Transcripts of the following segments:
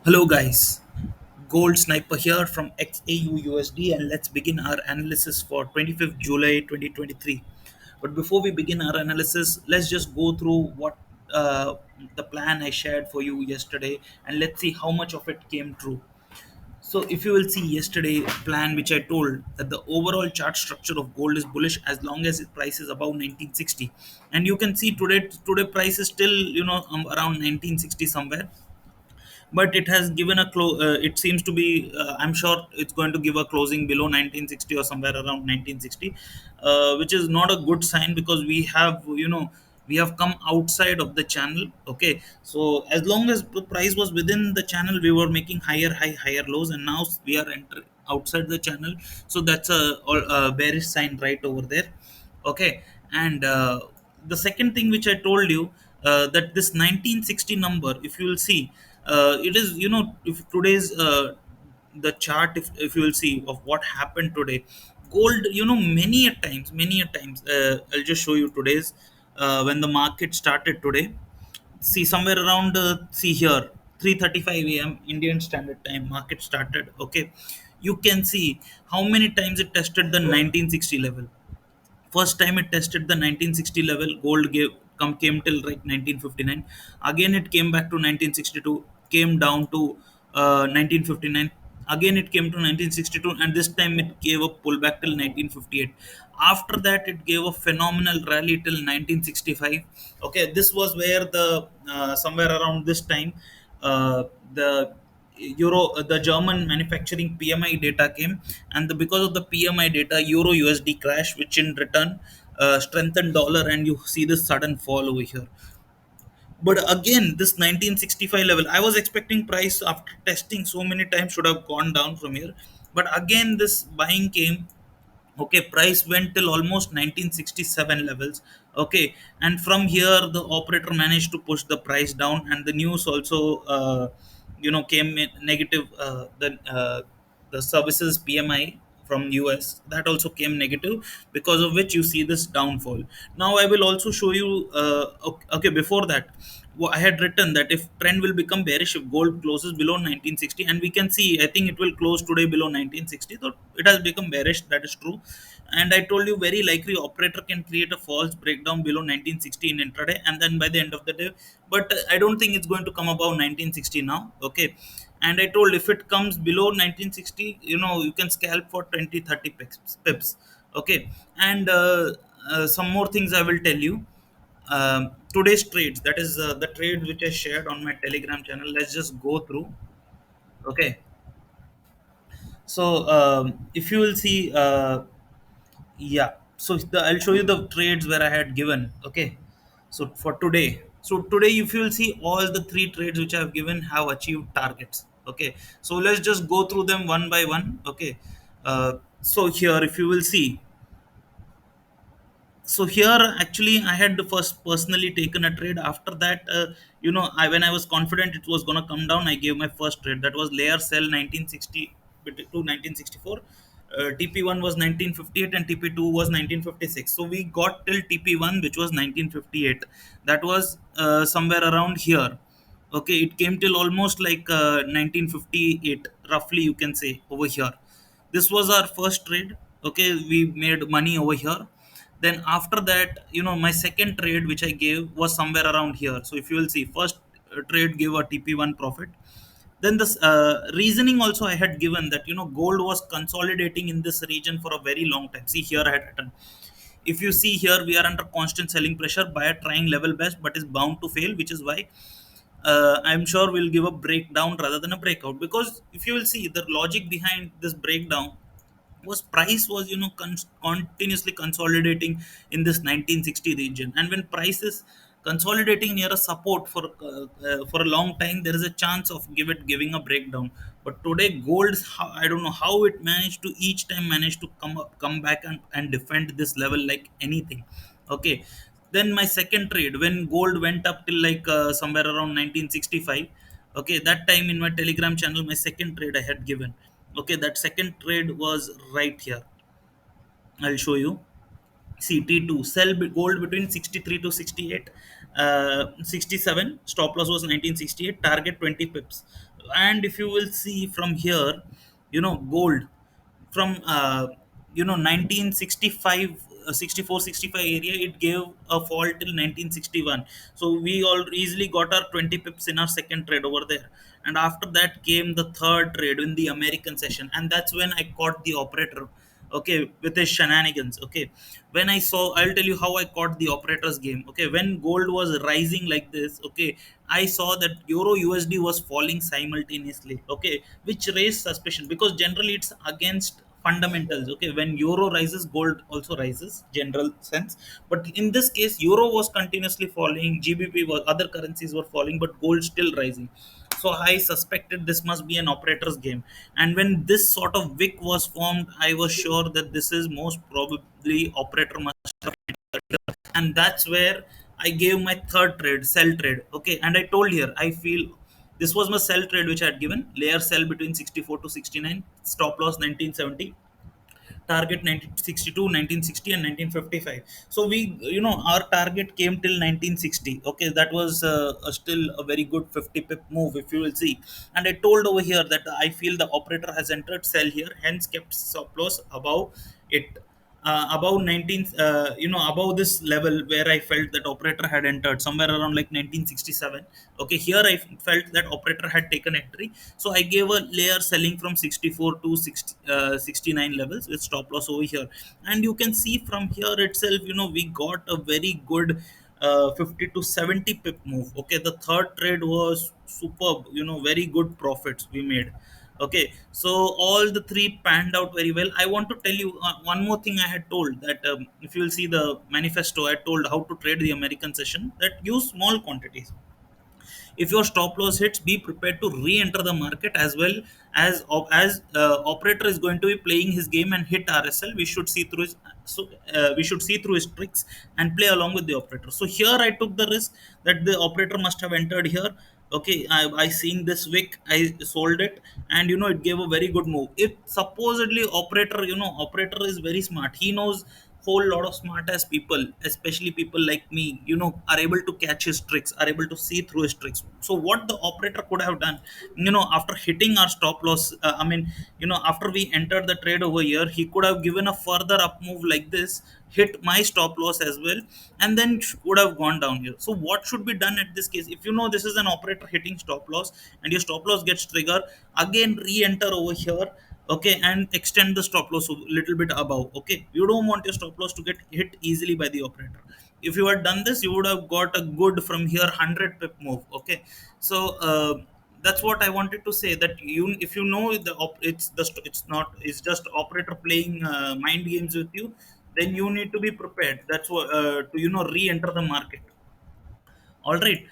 Hello guys, Gold Sniper here from XAUUSD, and let's begin our analysis for 25th July 2023. But before we begin our analysis, let's just go through what the plan I shared for you yesterday, and let's see how much of it came true. So if you will see yesterday plan which I told that the overall chart structure of gold is bullish as long as its price is above 1960, and you can see today price is still around 1960 somewhere, but it has given a it seems to be I'm sure it's going to give a closing below 1960 or somewhere around 1960, which is not a good sign because we have come outside of the channel. Okay, so as long as the price was within the channel, we were making higher lows, and now we are entering outside the channel. So that's a bearish sign right over there. Okay, and the second thing which I told you, that this 1960 number, if you will see, it is, if today's the chart, if you will see of what happened today, gold, many a times, I'll just show you today's, when the market started today. See somewhere around, see here, 3:35 a.m. Indian Standard Time market started. Okay, you can see how many times it tested the 1960 level. First time it tested the 1960 level, gold came till like 1959. Again it came back to 1962, came down to 1959. Again it came to 1962, and this time it gave a pullback till 1958. After that it gave a phenomenal rally till 1965. Okay, this was where the somewhere around this time, the the German manufacturing PMI data came, and because of the PMI data, Euro USD crash, which in return strengthened dollar, and you see this sudden fall over here. But again, this 1965 level, I was expecting price after testing so many times should have gone down from here, but again this buying came. Okay, price went till almost 1967 levels. Okay, and from here the operator managed to push the price down, and the news also came in negative. The services PMI from US, that also came negative, because of which you see this downfall. Now I will also show you, okay, before that, I had written that if trend will become bearish if gold closes below 1960, and we can see, I think it will close today below 1960, so it has become bearish, that is true. And I told you very likely operator can create a false breakdown below 1960 in intraday, and then by the end of the day, but I don't think it's going to come above 1960 now. Okay, and I told if it comes below 1960, you can scalp for 20-30 pips. Okay, and some more things I will tell you. Today's trades, that is the trade which I shared on my Telegram channel, let's just go through. Okay, so if you will see, yeah, so I'll show you the trades where I had given. Okay, so for today, so today if you will see, all the three trades which I have given have achieved targets. Okay, so let's just go through them one by one. Okay, so here if you will see, so here actually I had first personally taken a trade. After that, when I was confident it was going to come down, I gave my first trade. That was layer sell 1960 to 1964. TP1 was 1958 and TP2 was 1956. So we got till TP1, which was 1958. That was somewhere around here. Okay, it came till almost like 1958, roughly, you can say, over here. This was our first trade. Okay, we made money over here. Then after that, my second trade which I gave was somewhere around here. So if you will see, first trade gave a TP1 profit. Then this reasoning also I had given that gold was consolidating in this region for a very long time. See here I had written, if you see here, we are under constant selling pressure, buyer trying level best but is bound to fail, which is why I'm sure we'll give a breakdown rather than a breakout. Because if you will see, the logic behind this breakdown was price was continuously consolidating in this 1960 region, and when price is consolidating near a support for a long time, there is a chance of giving a breakdown. But today gold, I don't know how it managed to each time manage to come back and defend this level like anything. Okay, then my second trade, when gold went up till like somewhere around 1965. Okay, that time in my Telegram channel, my second trade I had given. Okay, that second trade was right here. I'll show you. CT2, sell gold between 63 to 68, 67. Stop loss was 1968. Target 20 pips. And if you will see from here, gold from 1965, 64, 65 area, it gave a fall till 1961. So we all easily got our 20 pips in our second trade over there. And after that came the third trade in the American session, and that's when I caught the operator, okay, with his shenanigans. Okay, when I saw, I'll tell you how I caught the operator's game. Okay, when gold was rising like this, okay, I saw that euro USD was falling simultaneously, okay, which raised suspicion, because generally it's against fundamentals. Okay, when euro rises, gold also rises, general sense. But in this case, euro was continuously falling, GBP was, other currencies were falling, but gold still rising. So I suspected this must be an operator's game. And when this sort of wick was formed, I was sure that this is most probably operator must have. And that's where I gave my third trade, sell trade. Okay, and I told here I feel this was my sell trade which I had given, layer sell between 64 to 69, stop loss 1970, target 1962, 1960, and 1955. So we, our target came till 1960. Okay, that was still a very good 50 pip move, if you will see. And I told over here that I feel the operator has entered sell here, hence kept stop loss above it, above 19, above this level where I felt that operator had entered somewhere around like 1967. Okay, here I felt that operator had taken entry, so I gave a layer selling from 64 to 60, 69 levels with stop loss over here. And you can see from here itself, we got a very good 50 to 70 pip move. Okay, the third trade was superb, very good profits we made. Okay, so all the three panned out very well. I want to tell you one more thing. I had told that, if you will see the manifesto, I told how to trade the American session, that use small quantities. If your stop loss hits, be prepared to re-enter the market, as well as operator is going to be playing his game and hit RSL. We should see through his, we should see through his tricks and play along with the operator. So here I took the risk that the operator must have entered here. Okay, I seen this wick, I sold it, and it gave a very good move. If supposedly operator, operator is very smart, he knows whole lot of smart ass people, especially people like me, are able to catch his tricks, are able to see through his tricks. So what the operator could have done, after hitting our stop loss, I mean, after we entered the trade over here, he could have given a further up move like this, hit my stop loss as well, and then would have gone down here. So what should be done at this case? If you know this is an operator hitting stop loss and your stop loss gets triggered, again re-enter over here, okay, and extend the stop loss a little bit above. Okay, you don't want your stop loss to get hit easily by the operator. If you had done this, you would have got a good from here 100 pip move. Okay, so that's what I wanted to say, that if you know it's not, it's just operator playing mind games with you, then you need to be prepared. That's what, to re-enter the market. All right.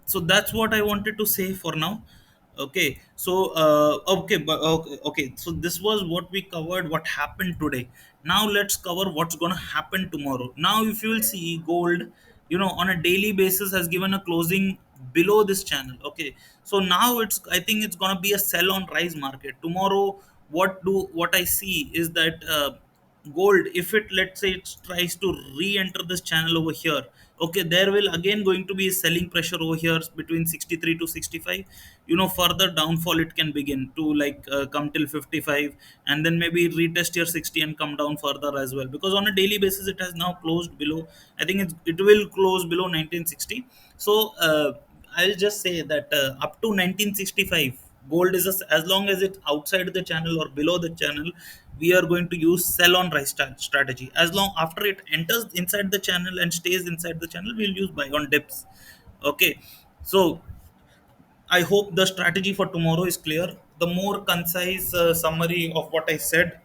So that's what I wanted to say for now. Okay, so okay, so this was what we covered, what happened today. Now let's cover what's going to happen tomorrow. Now if you will see, gold, on a daily basis has given a closing below this channel. Okay, so now I think it's going to be a sell on rise market tomorrow. What I see is that, gold, if it, let's say, it tries to re-enter this channel over here, okay, there will again going to be a selling pressure over here between 63 to 65. Further downfall it can begin to, like, come till 55, and then maybe retest your 60 and come down further as well, because on a daily basis it has now closed below, I think it will close below 1960. So I'll just say that, up to 1965, gold is as long as it's outside the channel or below the channel, we are going to use sell on rise strategy. As long after it enters inside the channel and stays inside the channel, we'll use buy on dips. Okay, so I hope the strategy for tomorrow is clear. The more concise summary of what I said,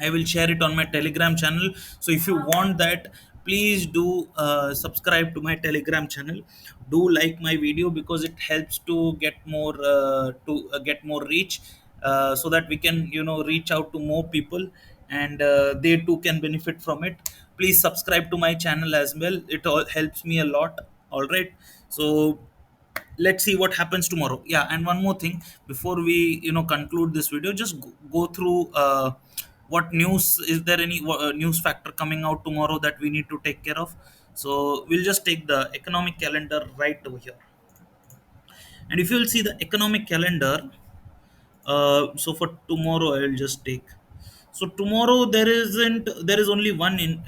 I will share it on my Telegram channel. So if you want that, please do subscribe to my Telegram channel. Do like my video, because it helps to get more reach, so that we can, reach out to more people, and they too can benefit from it. Please subscribe to my channel as well. It all helps me a lot. All right. So let's see what happens tomorrow. Yeah, and one more thing before we, conclude this video, just go through, what news is there, any news factor coming out tomorrow that we need to take care of. So we'll just take the economic calendar right over here. And if you'll see the economic calendar, so for tomorrow I will just take. So tomorrow there is only one in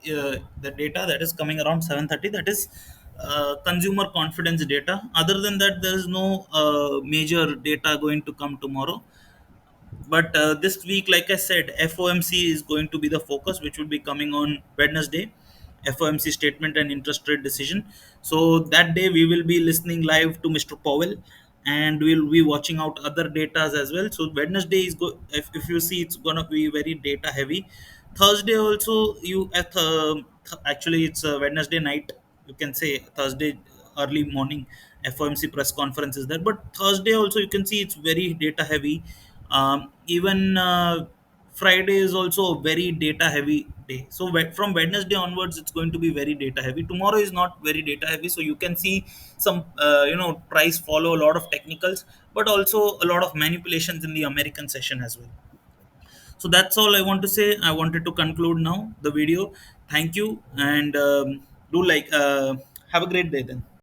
the data that is coming around 7:30, that is consumer confidence data. Other than that, there is no major data going to come tomorrow. But this week, like I said, FOMC is going to be the focus, which will be coming on Wednesday. FOMC statement and interest rate decision. So that day we will be listening live to Mr. Powell, and we'll be watching out other datas as well. So Wednesday is if you see, it's gonna be very data heavy. Thursday also, actually it's Wednesday night, you can say Thursday early morning FOMC press conference is there, but Thursday also you can see it's very data heavy. Even Friday is also a very data heavy day. So from Wednesday onwards, it's going to be very data heavy. Tomorrow is not very data heavy, so you can see some price follow a lot of technicals, but also a lot of manipulations in the American session as well. So that's all I want to say. I wanted to conclude now the video. Thank you, and do like have a great day then.